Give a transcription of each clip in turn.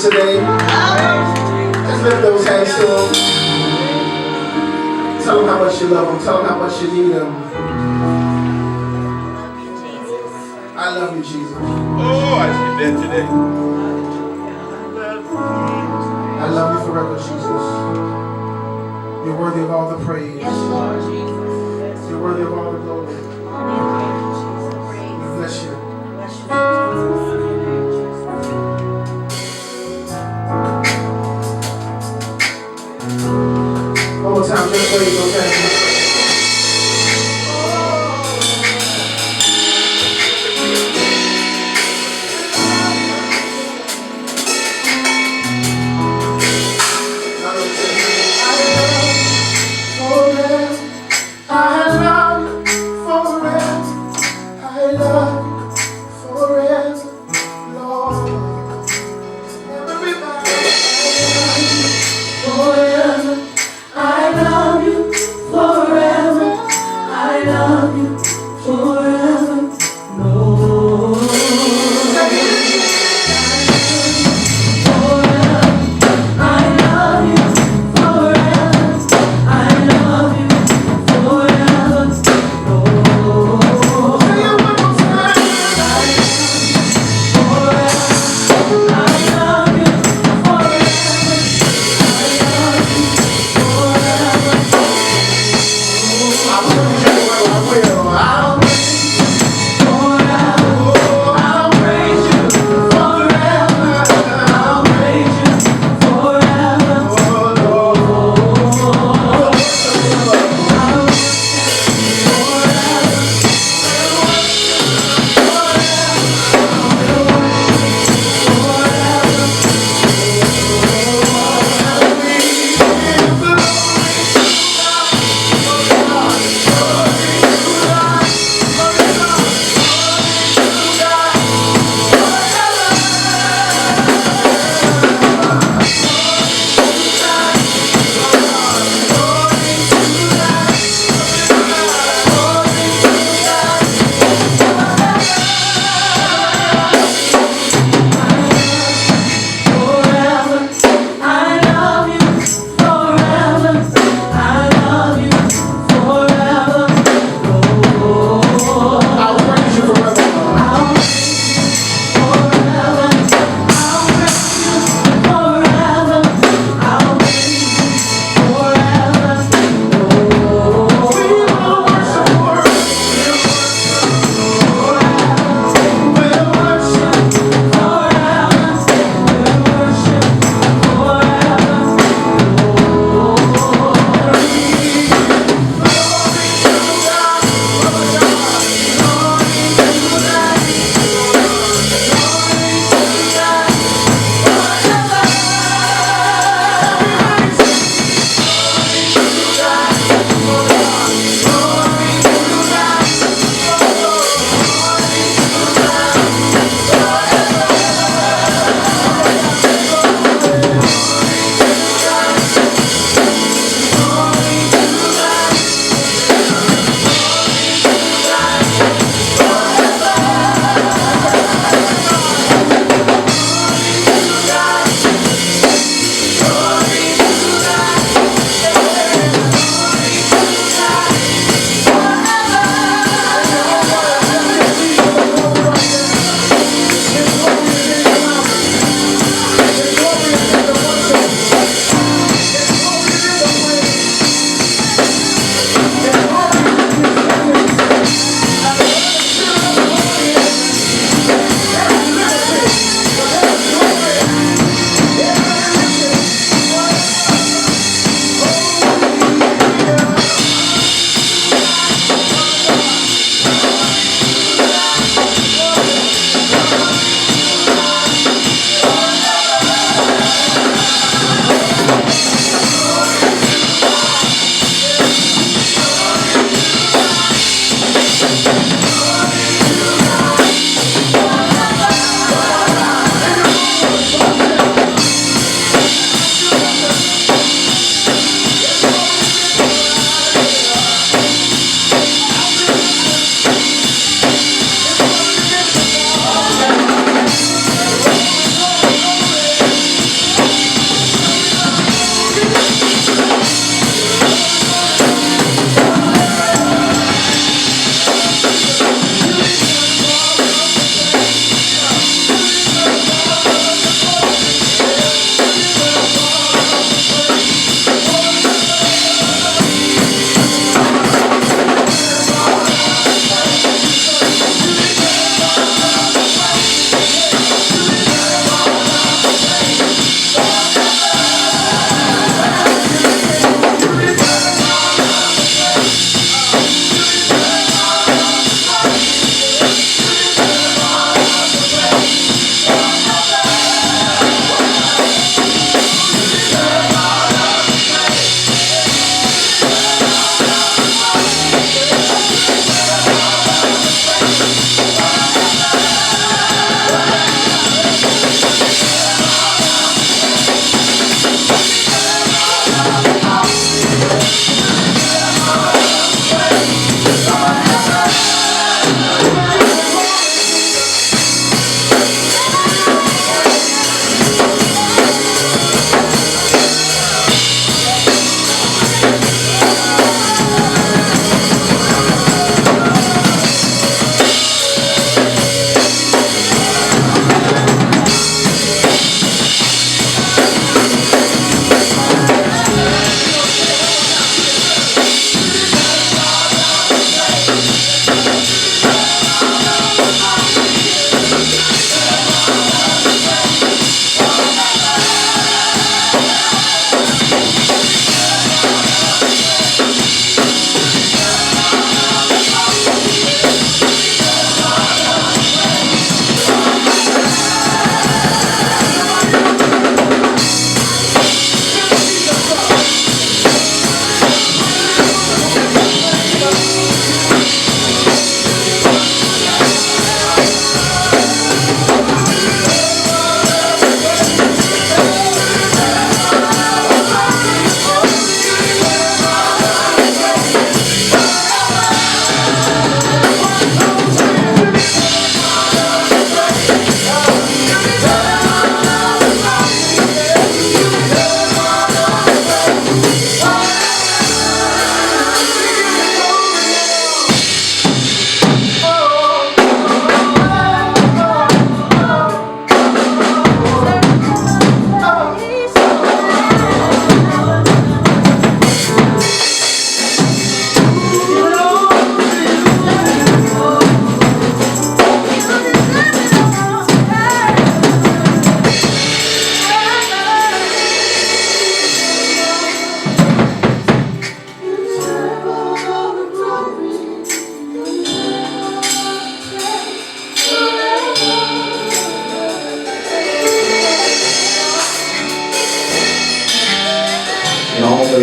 today? Just lift those hands to him. Tell him how much you love him. Tell him how much you need him. I love you, Jesus. Oh, I see that today. I love you forever, Jesus. You're worthy of all the praise. Yes, Lord Jesus. You're worthy of all the glory. We bless you. One more time, just praise, okay?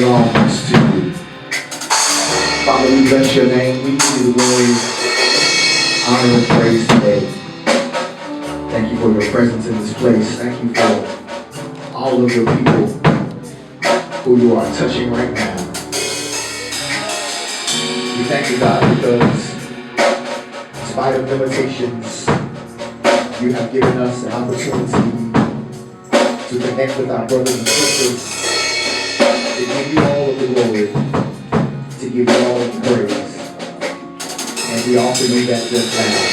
belongs to you. Father, we bless your name. We give you the glory, honor, and praise today. Thank you for your presence in this place. Thank you for all of your people who you are touching right now. We thank you, God, because in spite of limitations, you have given us an opportunity to connect with our brothers and sisters, to give you all of the glory, to give you all of the praise. And we offer you that just now.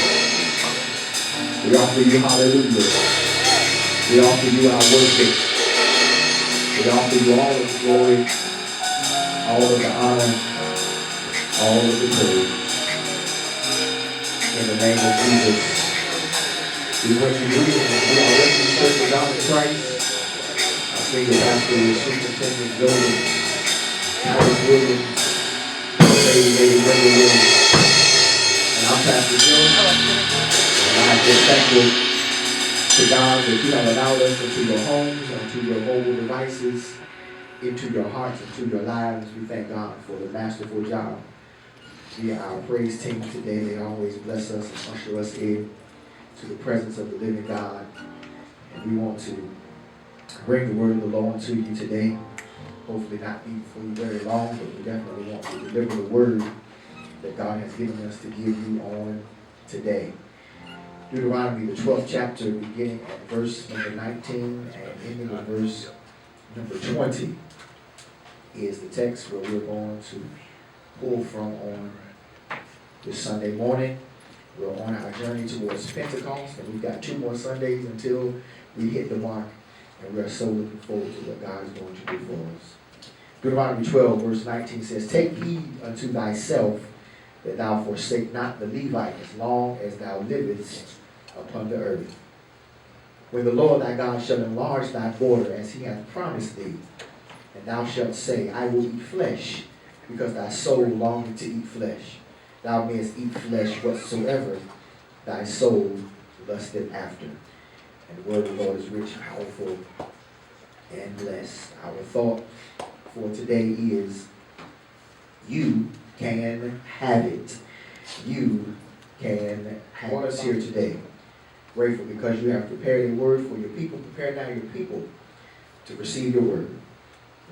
We offer you hallelujah. We offer you our worship. We offer you all of the glory, all of the honor, all of the praise. In the name of Jesus, we want you to we are Refuge Church of God in Christ. Our senior pastor is Superintendent Joseph Harris Williams, Lady Brenda Williams, and I'm Pastor Joe. And I'm just thankful to God that you have allowed us into your homes, into your mobile devices, into your hearts, into your lives. We thank God for the masterful job via our praise team today. They always bless us and usher us in to the presence of the living God. And we want to bring the word of the Lord to you today. Hopefully not be for you very long, but we definitely want to deliver the word that God has given us to give you on today. Deuteronomy, the 12th chapter, beginning at verse number 19 and ending at verse number 20, is the text where we're going to pull from on this Sunday morning. We're on our journey towards Pentecost, and we've got 2 more Sundays until we hit the mark, and we're so looking forward to what God is going to do for us. Deuteronomy 12, verse 19 says, "Take heed unto thyself that thou forsake not the Levite as long as thou livest upon the earth. When the Lord thy God shall enlarge thy border as he hath promised thee, and thou shalt say, I will eat flesh, because thy soul longeth to eat flesh. Thou mayest eat flesh whatsoever thy soul lusteth after." And the word of the Lord is rich, powerful, and blessed. Our thought for today is, you can have it. You can have us here today. Grateful because you have prepared a word for your people. Prepare now your people to receive your word.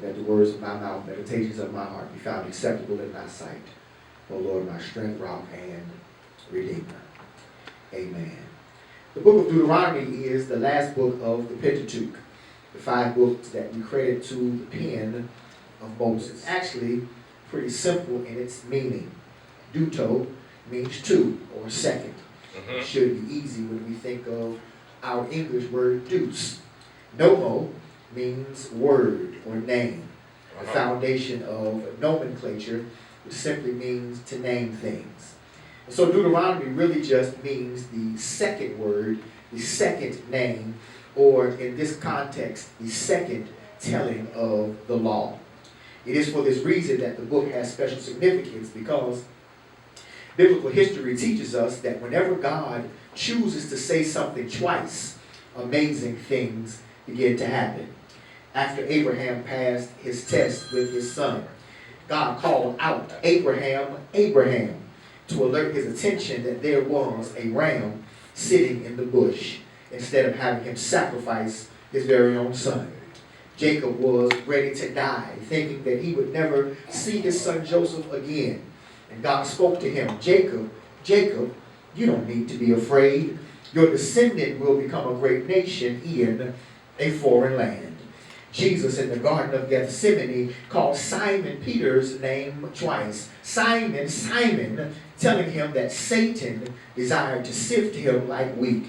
Let the words of my mouth, meditations of my heart be found acceptable in thy sight. O Lord, my strength, rock, and redeemer. Amen. The book of Deuteronomy is the last book of the Pentateuch, the 5 books that we credit to the pen of Moses. Actually, pretty simple in its meaning. Deuto means 2 or second. It should be easy when we think of our English word deuce. Nomo means word or name. The foundation of nomenclature, which simply means to name things. So Deuteronomy really just means the second word, the second name, or in this context, the second telling of the law. It is for this reason that the book has special significance, because biblical history teaches us that whenever God chooses to say something twice, amazing things begin to happen. After Abraham passed his test with his son, God called out, "Abraham, Abraham," to alert his attention that there was a ram sitting in the bush, instead of having him sacrifice his very own son. Jacob was ready to die, thinking that he would never see his son Joseph again. And God spoke to him, "Jacob, Jacob, you don't need to be afraid. Your descendant will become a great nation in a foreign land." Jesus in the Garden of Gethsemane called Simon Peter's name twice. Simon, Simon, telling him that Satan desired to sift him like wheat.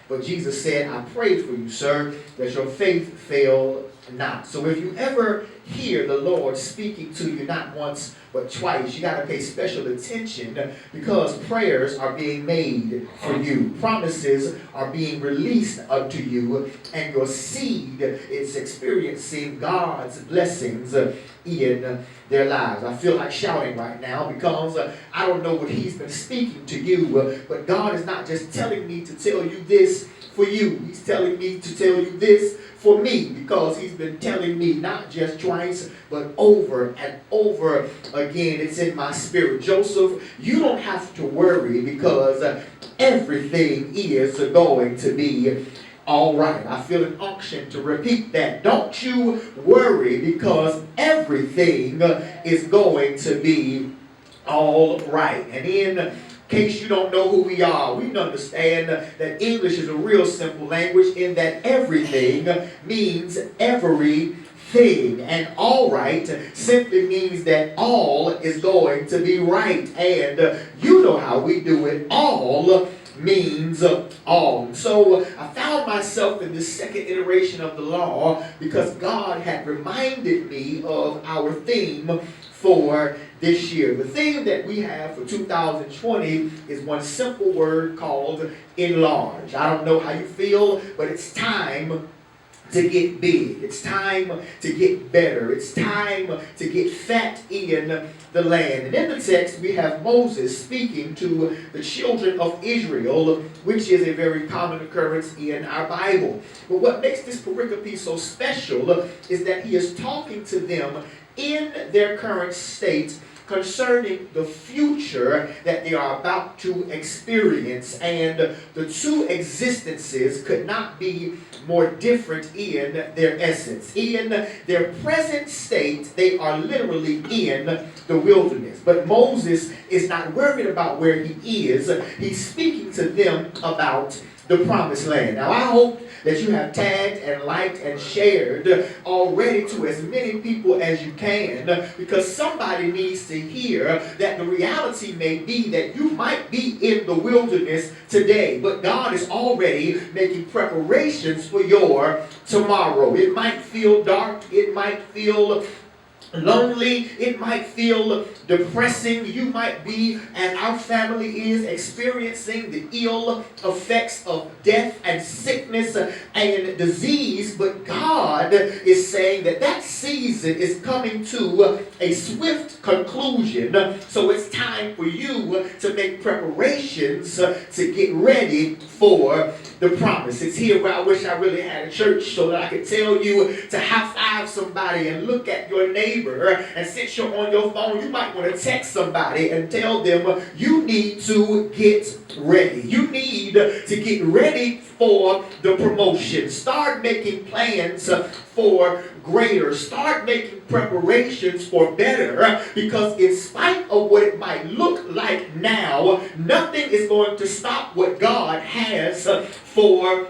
But Jesus said, "I prayed for you, sir, that your faith fail not." So if you ever hear the Lord speaking to you not once but twice, you got to pay special attention, because prayers are being made for you. Promises are being released unto you, and your seed is experiencing God's blessings in their lives. I feel like shouting right now, because I don't know what he's been speaking to you, but God is not just telling me to tell you this for you. He's telling me to tell you this for me, because he's been telling me not just twice, but over and over again. It's in my spirit. Joseph, you don't have to worry, because everything is going to be all right. I feel an unction to repeat that. Don't you worry, because everything is going to be all right. And in case you don't know who we are, we understand that English is a real simple language, in that everything means everything, and all right simply means that all is going to be right. And you know how we do it. All means all. So I found myself in this second iteration of the law, because God had reminded me of our theme for this year. The theme that we have for 2020 is one simple word called enlarge. I don't know how you feel, but it's time to get big. It's time to get better. It's time to get fat in the land. And in the text, we have Moses speaking to the children of Israel, which is a very common occurrence in our Bible. But what makes this pericope so special is that he is talking to them in their current state concerning the future that they are about to experience. And the two existences could not be more different in their essence. In their present state, they are literally in the wilderness. But Moses is not worried about where he is. He's speaking to them about the promised land. Now, I hope that you have tagged and liked and shared already to as many people as you can, because somebody needs to hear that the reality may be that you might be in the wilderness today, but God is already making preparations for your tomorrow. It might feel dark. It might feel lonely. It might feel depressing. You might be, and our family is, experiencing the ill effects of death and sickness and disease. But God is saying that that season is coming to a swift conclusion. So it's time for you to make preparations to get ready for the promise. It's here where I wish I really had a church so that I could tell you to high five somebody and look at your neighbor. And since you're on your phone, you might want to text somebody and tell them you need to get ready. You need to get ready for the promotion. Start making plans for greater. Start making preparations for better, because in spite of what it might look like now, nothing is going to stop what God has for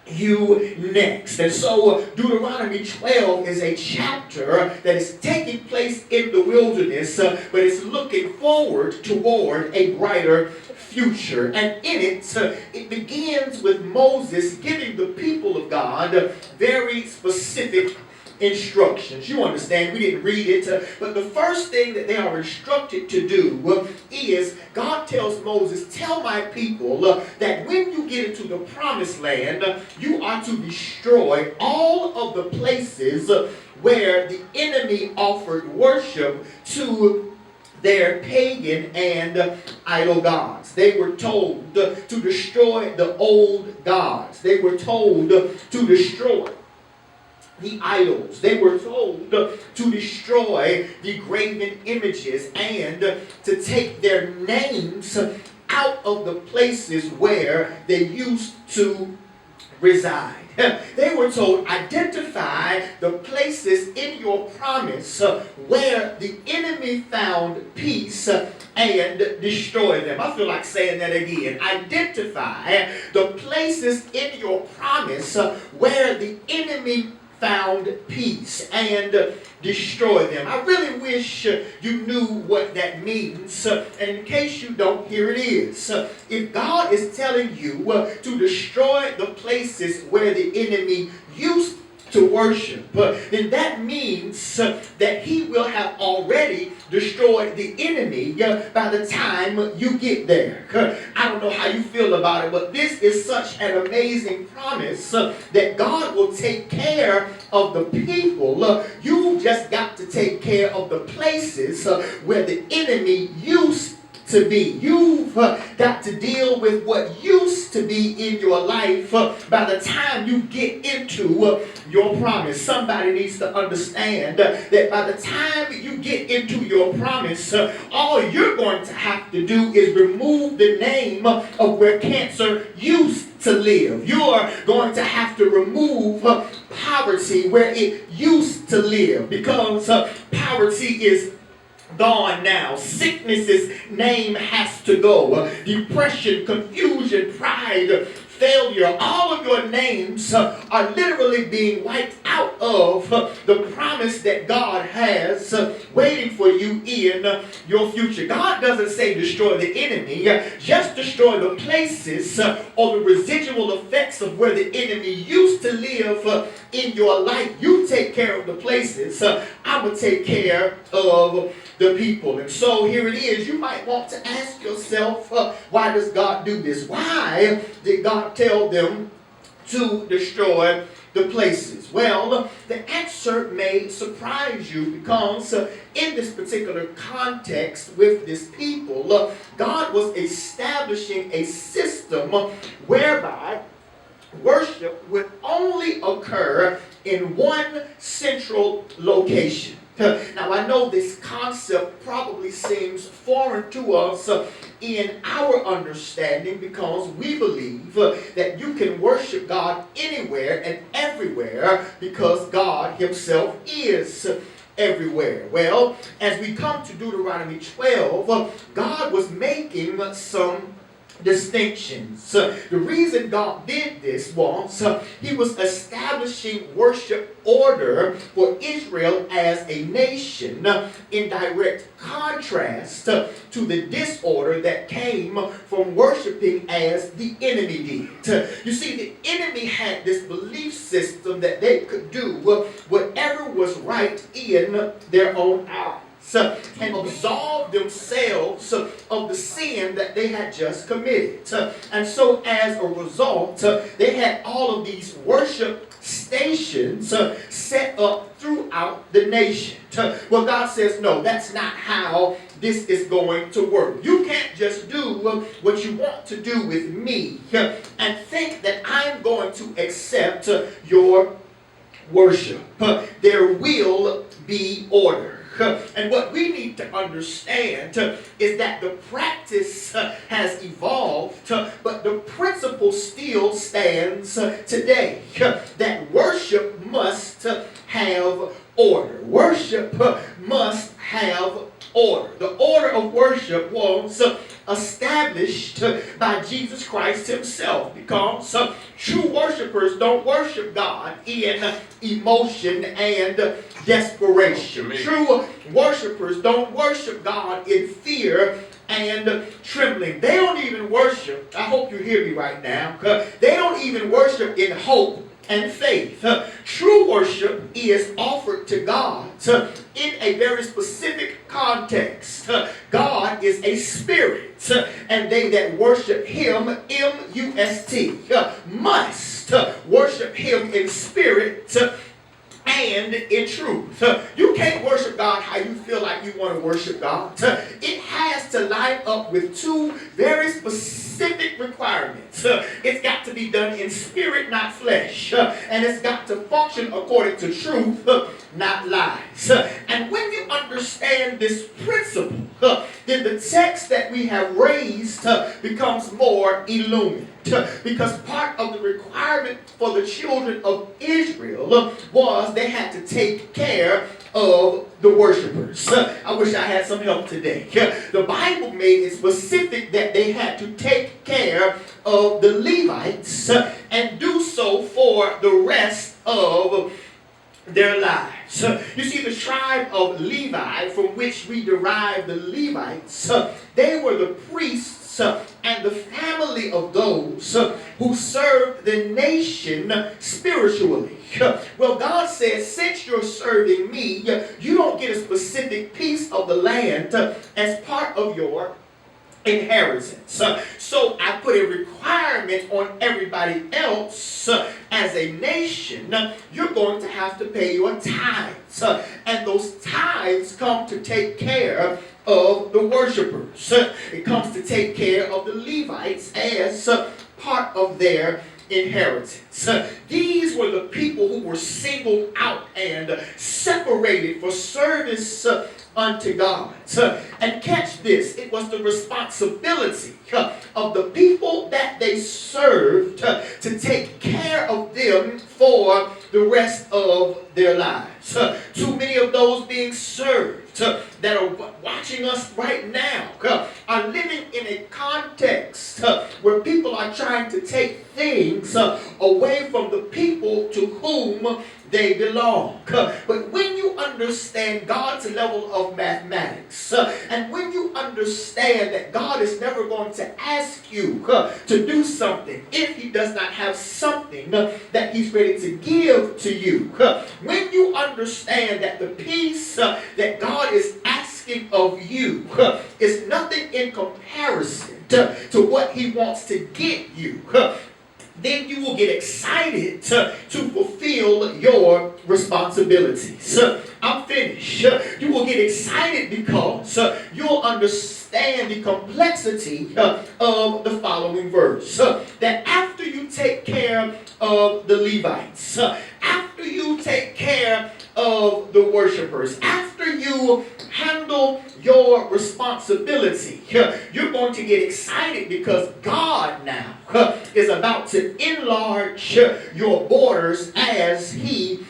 you next. And so Deuteronomy 12 is a chapter that is taking place in the wilderness, but it's looking forward toward a brighter future. And in it, it begins with Moses giving the people of God very specific instructions. You understand, we didn't read it, but the first thing that they are instructed to do is, God tells Moses, tell my people that when you get into the promised land, you are to destroy all of the places where the enemy offered worship to their pagan and idol gods. They were told to destroy the old gods. They were told to destroy the idols. They were told to destroy the graven images and to take their names out of the places where they used to reside. They were told, identify the places in your promise where the enemy found peace and destroy them. I feel like saying that again. Identify the places in your promise where the enemy found peace and destroy them. I really wish you knew what that means. And in case you don't, here it is. If God is telling you to destroy the places where the enemy used to worship, then that means that he will have already destroyed the enemy by the time you get there. I don't know how you feel about it, but this is such an amazing promise that God will take care of the people. You just got to take care of the places where the enemy used to be. You've got to deal with what used to be in your life by the time you get into your promise. Somebody needs to understand that by the time you get into your promise, all you're going to have to do is remove the name of where cancer used to live. You're going to have to remove poverty where it used to live, because poverty is gone now. Sickness's name has to go. Depression, confusion, pride, failure, all of your names are literally being wiped out of the promise that God has waiting for you in your future. God doesn't say destroy the enemy, just destroy the places or the residual effects of where the enemy used to live in your life. You take care of the places, I'm going to take care of the people. And so here it is. You might want to ask yourself, why does God do this? Why did God tell them to destroy the places? Well, the answer may surprise you, because in this particular context with this people, God was establishing a system whereby worship would only occur in one central location. Now, I know this concept probably seems foreign to us in our understanding, because we believe that you can worship God anywhere and everywhere, because God himself is everywhere. Well, as we come to Deuteronomy 12, God was making some distinctions. The reason God did this was he was establishing worship order for Israel as a nation, in direct contrast to the disorder that came from worshiping as the enemy did. You see, the enemy had this belief system that they could do whatever was right in their own eyes and absolve themselves of the sin that they had just committed. And so as a result, they had all of these worship stations set up throughout the nation. Well, God says, no, that's not how this is going to work. You can't just do what you want to do with me and think that I'm going to accept your worship. There will be order. And what we need to understand is that the practice has evolved, but the principle still stands today. That worship must have order. Worship must have order. The order of worship was established by Jesus Christ himself, because true worshipers don't worship God in emotion and desperation. True worshipers don't worship God in fear and trembling. They don't even worship, I hope you hear me right now, they don't even worship in hope and faith. True worship is offered to God in a very specific context. God is a spirit, and they that worship him, M-U-S-T, must worship him in spirit and in truth. You can't worship God how you feel like you want to worship God. It has to line up with two very specific requirements. It's got to be done in spirit, not flesh. And it's got to function according to truth, not lies. And when you understand this principle, then the text that we have raised becomes more illumined. Because part of the requirement for the children of Israel was they had to take care of the worshipers. I wish I had some help today. The Bible made it specific that they had to take care of the Levites and do so for the rest of their lives. You see, the tribe of Levi, from which we derive the Levites, they were the priests and the family of those who served the nation spiritually. Well, God says, since you're serving me, you don't get a specific piece of the land as part of your inheritance. So I put a requirement on everybody else as a nation. You're going to have to pay your tithes. And those tithes come to take care of the worshipers. It comes to take care of the Levites as part part of their inheritance. These were the people who were singled out and separated for service unto God. And catch this, it was the responsibility of the people that they served to take care of them for the rest of their lives. Too many of those being served that are watching us right now are living in a context where people are trying to take things away from the people to whom they belong. But when you understand God's level of mathematics, and when you understand that God is never going to ask you to do something if he does not have something that he's ready to give to you, when you understand that the peace that God is asking of you is nothing in comparison to what he wants to get you, then you will get excited to fulfill your responsibilities. I'm finished. You will get excited because you'll understand the complexity of the following verse. That after you take care of the Levites, after you take care of the worshipers, after you handle your responsibility, you're going to get excited because God now is about to enlarge your borders as he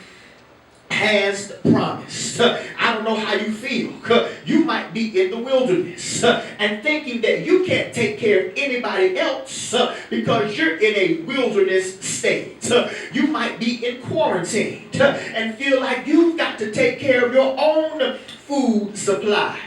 has promised. I don't know how you feel. You might be in the wilderness and thinking that you can't take care of anybody else because you're in a wilderness state. You might be in quarantine and feel like you've got to take care of your own food supply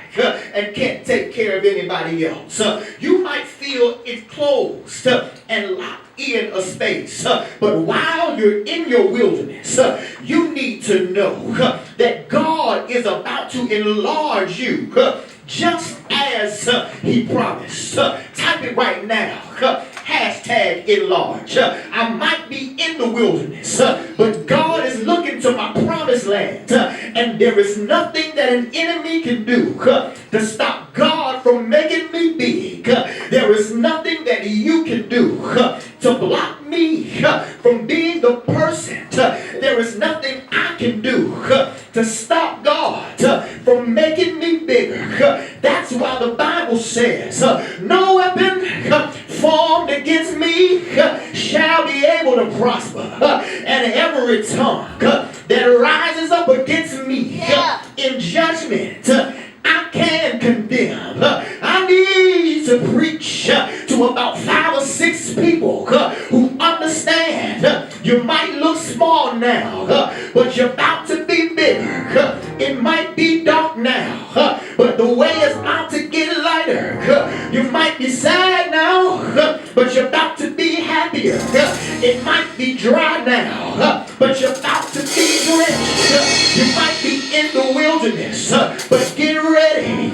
and can't take care of anybody else. You might feel it's closed and locked in a space, but while you're in your wilderness, you need to know that God is about to enlarge you just as he promised. Type it right now. Hashtag enlarge. I might be in the wilderness, but God is looking to my promised land, and there is nothing that an enemy can do to stop God from making me big. There is nothing that you can do to block me from being the person. There is nothing I can do to stop God from making me bigger. That's why the Bible says, no weapon formed against me shall be able to prosper, and every tongue that rises up against me in judgment I can condemn. I need to preach to about 5 or 6 people who understand you might look small now, but you're about to be bigger. It might be dark now, but the way is about to get lighter. You might be sad now, but you're about to be happier. It might be dry now, but you're about to be drenched. You might be in the wilderness, but get ready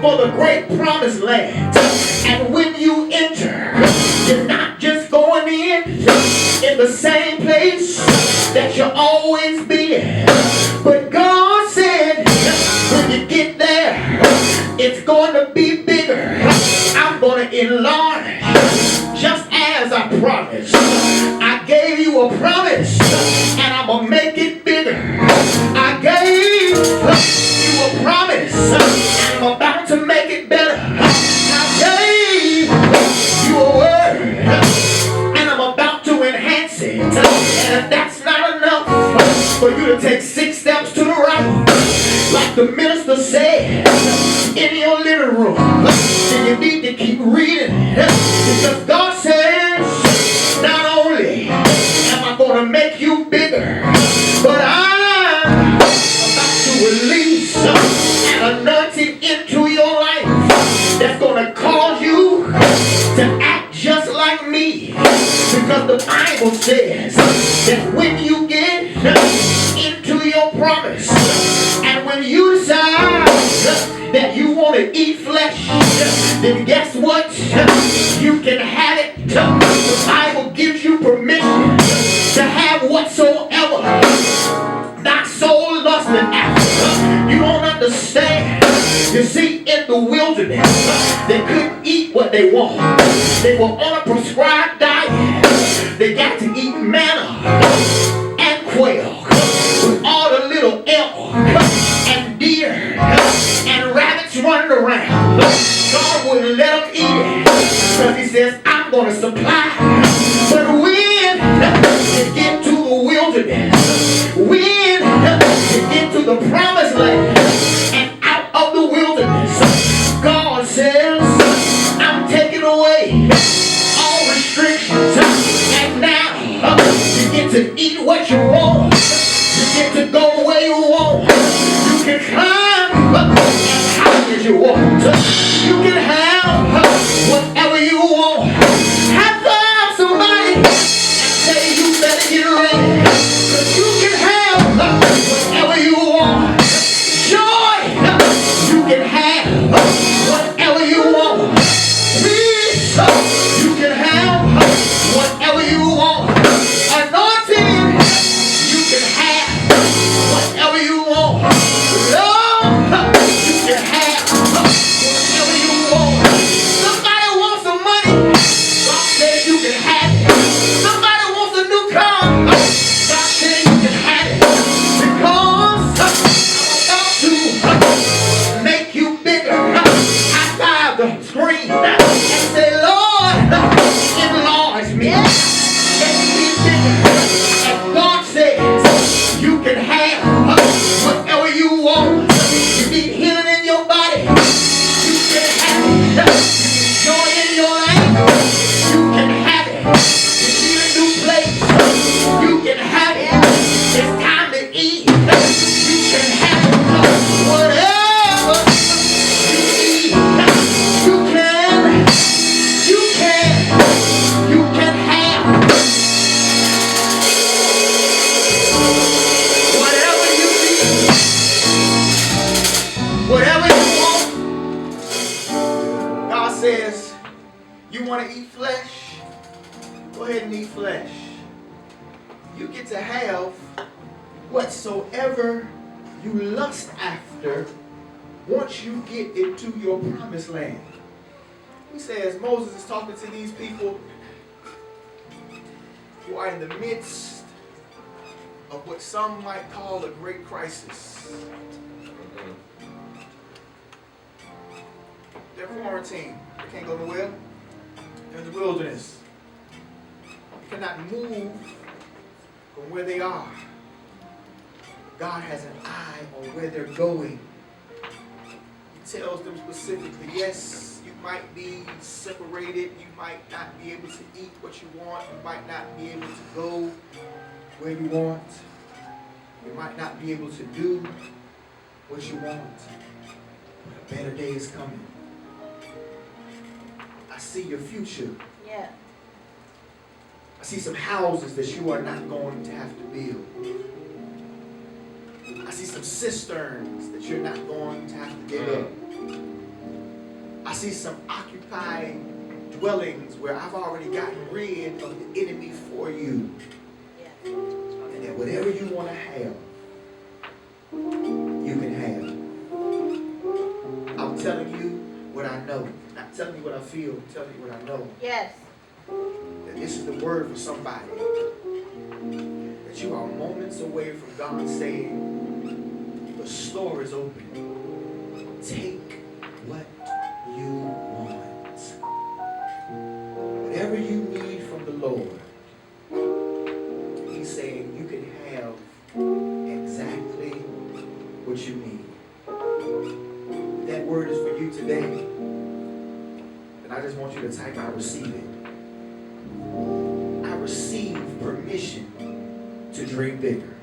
for the great promised land. And when you enter, you're not just going in the same place that you always been, but God said when you get there, it's going to be bigger. I'm going to enlarge just as I promised. I gave you a promise and I'm going to make it bigger. I gave you a promise and I'm about to make it better. I gave you a word and I'm about to enhance it. And if that's not enough for you to take 6 steps to the right, like the minister said in your living room, then you need to keep reading, because God says not only am I going to make you bigger, but I'm about to release an anointing into your life that's going to cause you to act just like me, because the Bible says that when you get into your promise and when you decide that you want to eat flesh, then guess what? You can have it. The Bible gives you permission to have whatsoever thy soul lusted after. You don't understand. You see, in the wilderness, they couldn't eat what they want. They were on a prescribed diet. They got to eat manna and quail with all the little elk and deer and rabbits running around. God wouldn't let them eat it because he says, I'm going to supply. But when you get to the wilderness, when you get to the promised land and out of the wilderness, God says, I'm taking away all restrictions. And now you get to eat what you want. You get to go where you want. You can climb as high as you want. You can have whatever you want. High five somebody and say you better get ready. 'Cause you can have whatever you want. Joy, you can have whatever you want. Peace, you can have whatever you want. Anointing, you can have whatever you want. Love, you can have whatever you want. Somebody wants some money, God says you can have it. Somebody wants a new car, God says you can have it. Because I'm about to make you bigger. High five the screen and say, Lord, enlarge me. Make me bigger. And God says you can have whatever you want. You need healing in your body, you can have it. You need joy in your life, you can have it. You need a new place, you can have it. It's time to eat, you can have it. Whatever you need, you can have whatever you need, whatever you want. God says, you want to eat flesh? Go ahead and eat flesh. You get to have whatsoever you lust after once you get into your promised land. He says, Moses is talking to these people who are in the midst of what some might call a great crisis. They're quarantined. They can't go nowhere. They're in the wilderness. They cannot move from where they are. God has an eye on where they're going. He tells them specifically, yes, you might be separated. You might not be able to eat what you want. You might not be able to go where you want. You might not be able to do what you want. But a better day is coming. I see your future. Yeah. I see some houses that you are not going to have to build. I see some cisterns that you're not going to have to dig up. I see some occupied dwellings where I've already gotten rid of the enemy for you. Yeah. And that whatever you want to have, you can have. I'm telling you what I know. Not telling you what I feel, I'm telling you what I know. Yes. That this is the word for somebody. That you are moments away from God saying, the store is open. Take what you want. Whatever you need from the Lord, He's saying you can have exactly what you need. That word is for you today. And I just want you to type, I receive it. I receive permission to dream bigger.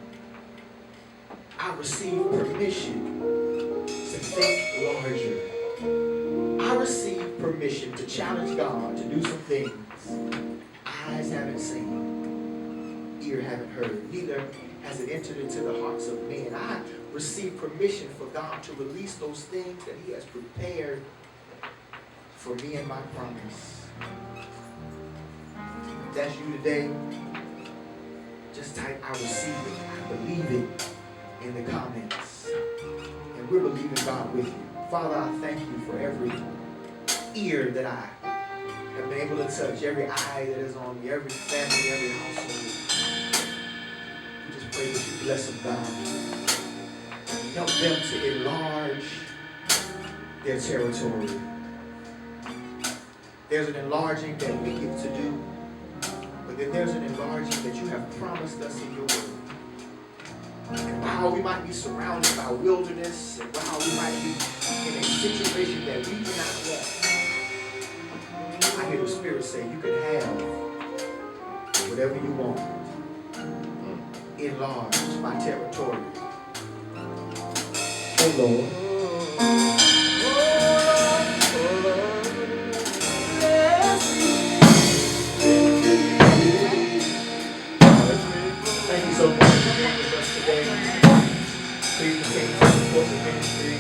I receive permission to think larger. I receive permission to challenge God to do some things eyes haven't seen, ear haven't heard, neither has it entered into the hearts of men. I receive permission for God to release those things that He has prepared for me and my promise. If that's you today, just type, I receive it, I believe it in the comments. And we're believing God with you. Father, I thank you for every ear that I have been able to touch every eye that is on me, every family, every household. We just pray that you bless them, God. Help them to enlarge their territory. There's an enlarging that we get to do, but then there's an enlarging that you have promised us in your word. And while we might be surrounded by wilderness, and while we might be in a situation that we do not want, I hear the Spirit say you can have whatever you want. Enlarge my territory. Oh Lord. Thank you so much for being with us today. Please continue to support the ministry.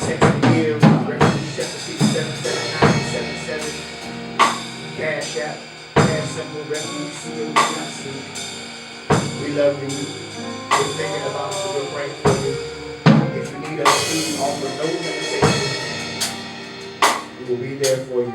Text and give. Refuge chapter 77977. Cash app. Cash symbol. Refuge CODIC. We love you. We're thinking about you. We're praying for you. If you need us to offer no limitation, we will be there for you.